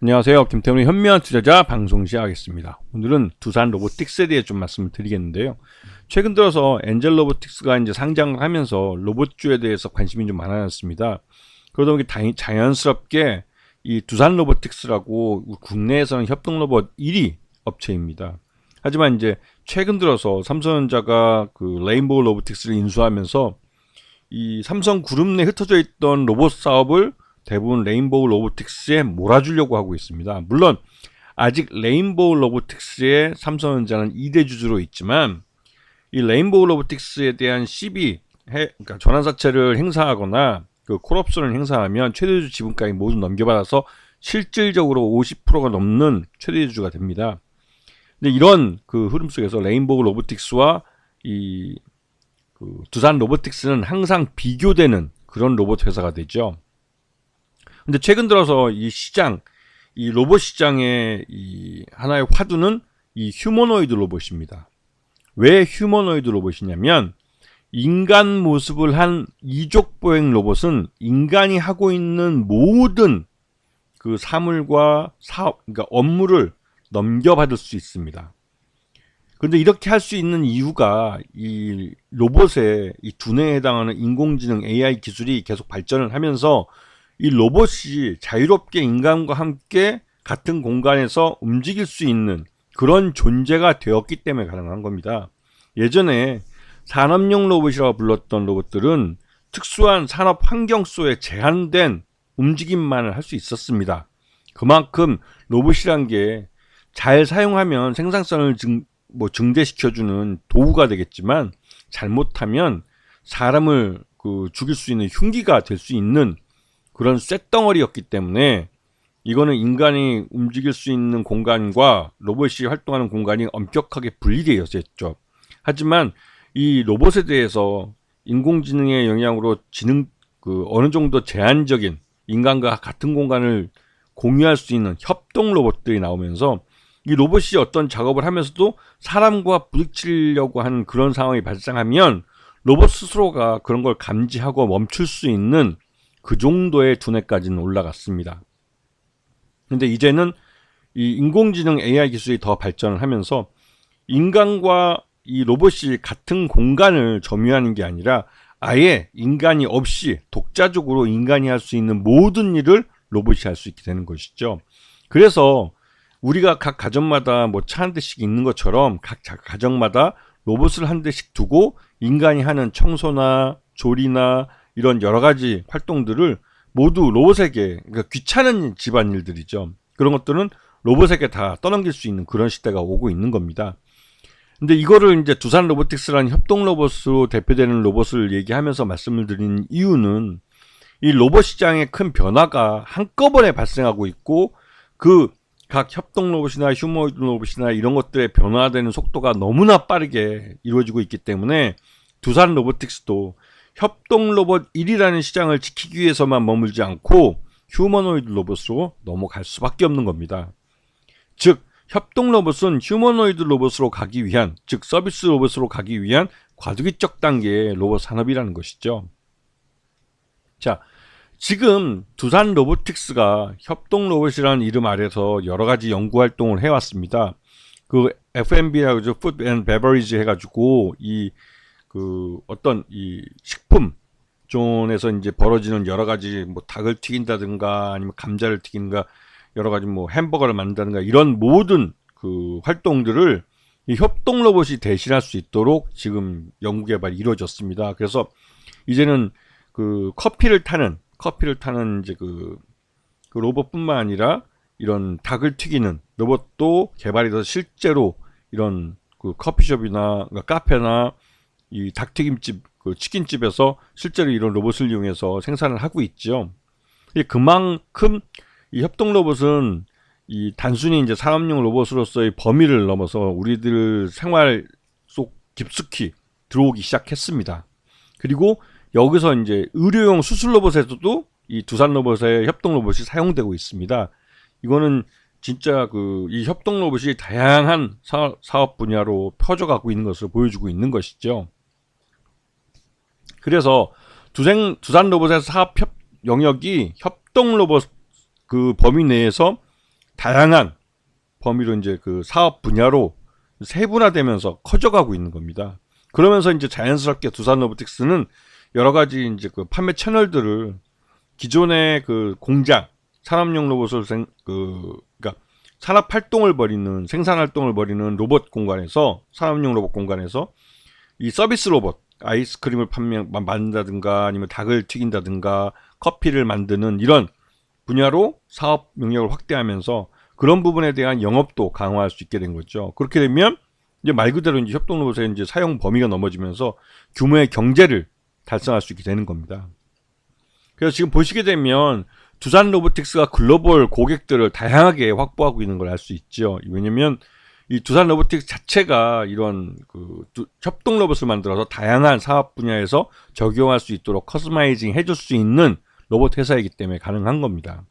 안녕하세요. 김태훈의 현명한 투자자 방송 시작하겠습니다. 오늘은 두산 로보틱스에 대해 좀 말씀을 드리겠는데요. 최근 들어서 엔젤 로보틱스가 이제 상장을 하면서 로봇주에 대해서 관심이 좀 많아졌습니다. 그러다 보니 자연스럽게 이 두산 로보틱스라고 국내에서는 협동 로봇 1위 업체입니다. 하지만 이제 최근 들어서 삼성전자가 그 레인보우 로보틱스를 인수하면서 이 삼성 그룹 내 흩어져 있던 로봇 사업을 대부분 레인보우 로보틱스에 몰아주려고 하고 있습니다. 물론 아직 레인보우 로보틱스의 삼성전자는 2대 주주로 있지만 이 레인보우 로보틱스에 대한 시비, 그러니까 전환사채를 행사하거나 그 콜옵션을 행사하면 최대주 지분가액 모두 넘겨받아서 실질적으로 50%가 넘는 최대주주가 됩니다. 근데 이런 그 흐름 속에서 레인보우 로보틱스와 이 두산 로보틱스는 항상 비교되는 그런 로봇 회사가 되죠. 근데 최근 들어서 이 로봇 시장의 이 하나의 화두는 이 휴머노이드 로봇입니다. 왜 휴머노이드 로봇이냐면 인간 모습을 한 이족 보행 로봇은 인간이 하고 있는 모든 그 사물과 그러니까 업무를 넘겨받을 수 있습니다. 그런데 이렇게 할 수 있는 이유가 이 로봇의 이 두뇌에 해당하는 인공지능 AI 기술이 계속 발전을 하면서 이 로봇이 자유롭게 인간과 함께 같은 공간에서 움직일 수 있는 그런 존재가 되었기 때문에 가능한 겁니다. 예전에 산업용 로봇이라고 불렀던 로봇들은 특수한 산업 환경 속에 제한된 움직임만을 할 수 있었습니다. 그만큼 로봇이란 게 잘 사용하면 생산성을 증대시켜주는 도구가 되겠지만 잘못하면 사람을 죽일 수 있는 흉기가 될 수 있는 그런 쇳덩어리였기 때문에 이거는 인간이 움직일 수 있는 공간과 로봇이 활동하는 공간이 엄격하게 분리되어 있었죠. 하지만 이 로봇에 대해서 인공지능의 영향으로 어느 정도 제한적인 인간과 같은 공간을 공유할 수 있는 협동 로봇들이 나오면서 이 로봇이 어떤 작업을 하면서도 사람과 부딪히려고 하는 그런 상황이 발생하면 로봇 스스로가 그런 걸 감지하고 멈출 수 있는 그 정도의 두뇌까지는 올라갔습니다. 근데 이제는 이 인공지능 AI 기술이 더 발전을 하면서 인간과 이 로봇이 같은 공간을 점유하는 게 아니라 아예 인간이 없이 독자적으로 인간이 할 수 있는 모든 일을 로봇이 할 수 있게 되는 것이죠. 그래서 우리가 각 가정마다 뭐 차 한 대씩 있는 것처럼 각 가정마다 로봇을 한 대씩 두고 인간이 하는 청소나 조리나 이런 여러 가지 활동들을 모두 로봇에게, 그러니까 귀찮은 집안일들이죠. 그런 것들은 로봇에게 다 떠넘길 수 있는 그런 시대가 오고 있는 겁니다. 근데 이거를 이제 두산 로보틱스라는 협동 로봇으로 대표되는 로봇을 얘기하면서 말씀을 드리는 이유는 이 로봇 시장의 큰 변화가 한꺼번에 발생하고 있고 그 각 협동 로봇이나 휴머노이드 로봇이나 이런 것들의 변화되는 속도가 너무나 빠르게 이루어지고 있기 때문에 두산 로보틱스도 협동 로봇 1이라는 시장을 지키기 위해서만 머물지 않고 휴머노이드 로봇으로 넘어갈 수밖에 없는 겁니다. 즉 협동 로봇은 휴머노이드 로봇으로 가기 위한, 즉 서비스 로봇으로 가기 위한 과도기적 단계의 로봇 산업이라는 것이죠. 자, 지금 두산 로보틱스가 협동 로봇이라는 이름 아래서 여러 가지 연구 활동을 해왔습니다. 그 F&B라고 하죠. 푸드 앤 베버리지 해가지고 어떤 이 식품 존에서 이제 벌어지는 여러 가지 뭐 닭을 튀긴다든가 아니면 감자를 튀긴가 여러 가지 뭐 햄버거를 만든다든가 이런 모든 그 활동들을 이 협동 로봇이 대신할 수 있도록 지금 연구 개발이 이루어졌습니다. 그래서 이제는 그 커피를 타는 이제 그 로봇뿐만 아니라 이런 닭을 튀기는 로봇도 개발이 돼서 실제로 이런 그 커피숍이나 그러니까 카페나 이 닭튀김집, 그 치킨집에서 실제로 이런 로봇을 이용해서 생산을 하고 있죠. 그만큼 이 협동 로봇은 이 단순히 이제 산업용 로봇으로서의 범위를 넘어서 우리들 생활 속 깊숙이 들어오기 시작했습니다. 그리고 여기서 이제 의료용 수술 로봇에서도 이 두산 로봇의 협동 로봇이 사용되고 있습니다. 이거는 진짜 이 협동 로봇이 다양한 사업 분야로 퍼져가고 있는 것을 보여주고 있는 것이죠. 그래서 두산 로봇의 사업 영역이 협동 로봇 그 범위 내에서 다양한 범위로 이제 그 사업 분야로 세분화되면서 커져가고 있는 겁니다. 그러면서 이제 자연스럽게 두산 로보틱스는 여러 가지 이제 그 판매 채널들을 기존의 그 공장, 산업용 로봇을 그러니까 산업 활동을 벌이는, 생산 활동을 벌이는 로봇 공간에서, 산업용 로봇 공간에서 이 서비스 로봇, 아이스크림을 만든다든가 아니면 닭을 튀긴다든가 커피를 만드는 이런 분야로 사업 영역을 확대하면서 그런 부분에 대한 영업도 강화할 수 있게 된 거죠. 그렇게 되면 이제 말 그대로 이제 협동 로봇의 이제 사용 범위가 넘어지면서 규모의 경제를 달성할 수 있게 되는 겁니다. 그래서 지금 보시게 되면 두산 로보틱스가 글로벌 고객들을 다양하게 확보하고 있는 걸 알 수 있죠. 왜냐면 이 두산 로보틱스 자체가 이런 그 협동 로봇을 만들어서 다양한 사업 분야에서 적용할 수 있도록 커스터마이징 해줄 수 있는 로봇 회사이기 때문에 가능한 겁니다.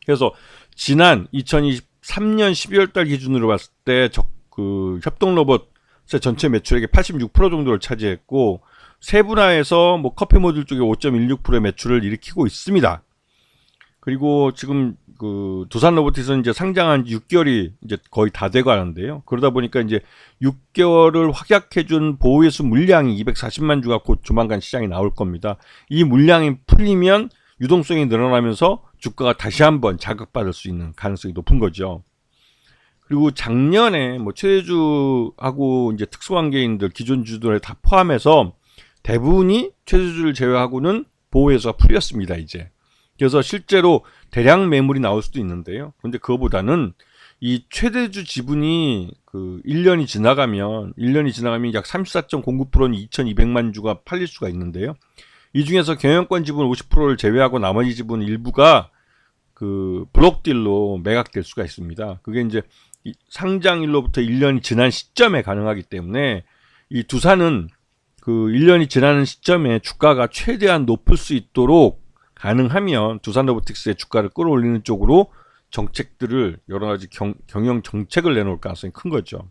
그래서 지난 2023년 12월 달 기준으로 봤을 때 그 협동 로봇 전체 매출액의 86% 정도를 차지했고 세분화해서 뭐 커피 모듈 쪽에 5.16%의 매출을 일으키고 있습니다. 그리고 지금 그 두산 로보틱스는 이제 상장한 6개월이 이제 거의 다 돼 가는데요. 그러다 보니까 이제 6개월을 확약해준 보호예수 물량이 240만 주가 곧 조만간 시장에 나올 겁니다. 이 물량이 풀리면 유동성이 늘어나면서 주가가 다시 한번 자극받을 수 있는 가능성이 높은 거죠. 그리고 작년에 뭐 최대주하고 이제 특수관계인들, 기존 주들을 다 포함해서 대부분이 최대주를 제외하고는 보호예수가 풀렸습니다, 이제. 그래서 실제로 대량 매물이 나올 수도 있는데요. 그런데 그거보다는 이 최대주 지분이 그 1년이 지나가면 약 34.09%는 2,200만 주가 팔릴 수가 있는데요. 이 중에서 경영권 지분 50%를 제외하고 나머지 지분 일부가 그 블록딜로 매각될 수가 있습니다. 그게 이제 상장일로부터 1년이 지난 시점에 가능하기 때문에 이 두산은 그 1년이 지나는 시점에 주가가 최대한 높을 수 있도록 가능하면 두산 로보틱스의 주가를 끌어올리는 쪽으로 정책들을 여러 가지 경영 정책을 내놓을 가능성이 큰 거죠.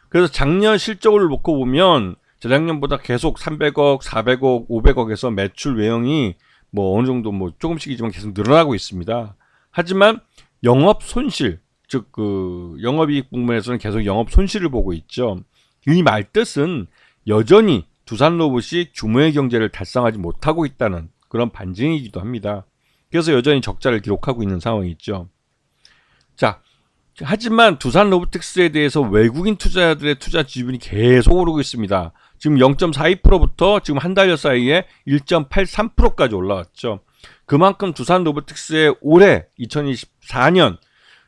그래서 작년 실적을 놓고 보면 재작년보다 계속 300억, 400억, 500억에서 매출 외형이 뭐 어느 정도 뭐 조금씩이지만 계속 늘어나고 있습니다. 하지만 영업 손실, 즉 그 영업이익 부분에서는 계속 영업 손실을 보고 있죠. 이 말 뜻은 여전히 두산 로봇이 규모의 경제를 달성하지 못하고 있다는 그런 반증이기도 합니다. 그래서 여전히 적자를 기록하고 있는 상황이 있죠. 자, 하지만 두산 로보틱스에 대해서 외국인 투자자들의 투자 지분이 계속 오르고 있습니다. 지금 0.42%부터 지금 한 달여 사이에 1.83%까지 올라왔죠. 그만큼 두산 로보틱스의 올해 2024년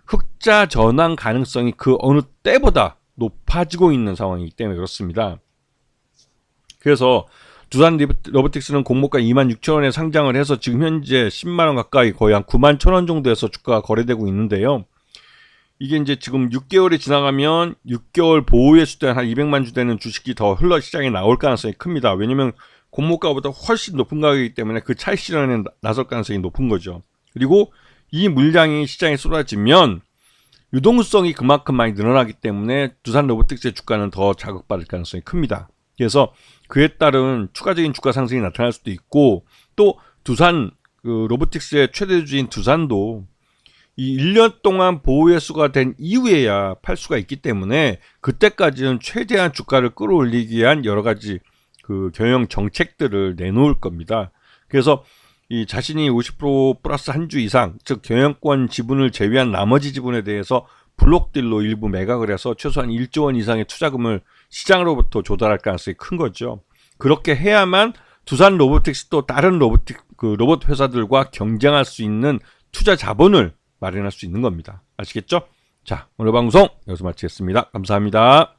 흑자 전환 가능성이 그 어느 때보다 높아지고 있는 상황이기 때문에 그렇습니다. 그래서 두산 로보틱스는 공모가 26,000원에 상장을 해서 지금 현재 10만원 가까이 거의 한 91,000원 정도에서 주가가 거래되고 있는데요. 이게 이제 지금 6개월이 지나가면 6개월 보호예수 때 한 200만 주 되는 주식이 더 흘러 시장에 나올 가능성이 큽니다. 왜냐면 공모가보다 훨씬 높은 가격이기 때문에 그 차익 실현에 나설 가능성이 높은 거죠. 그리고 이 물량이 시장에 쏟아지면 유동성이 그만큼 많이 늘어나기 때문에 두산 로보틱스의 주가는 더 자극받을 가능성이 큽니다. 그래서 그에 따른 추가적인 주가 상승이 나타날 수도 있고 또 두산 그 로보틱스의 최대주주인 두산도 이 1년 동안 보호예수가 된 이후에야 팔 수가 있기 때문에 그때까지는 최대한 주가를 끌어올리기 위한 여러 가지 그 경영 정책들을 내놓을 겁니다. 그래서 이 자신이 50% 플러스 한 주 이상, 즉 경영권 지분을 제외한 나머지 지분에 대해서 블록딜로 일부 매각을 해서 최소한 1조 원 이상의 투자금을 시장으로부터 조달할 가능성이 큰 거죠. 그렇게 해야만 두산 로보틱스 또 다른 로봇 회사들과 경쟁할 수 있는 투자 자본을 마련할 수 있는 겁니다. 아시겠죠? 자, 오늘 방송 여기서 마치겠습니다. 감사합니다.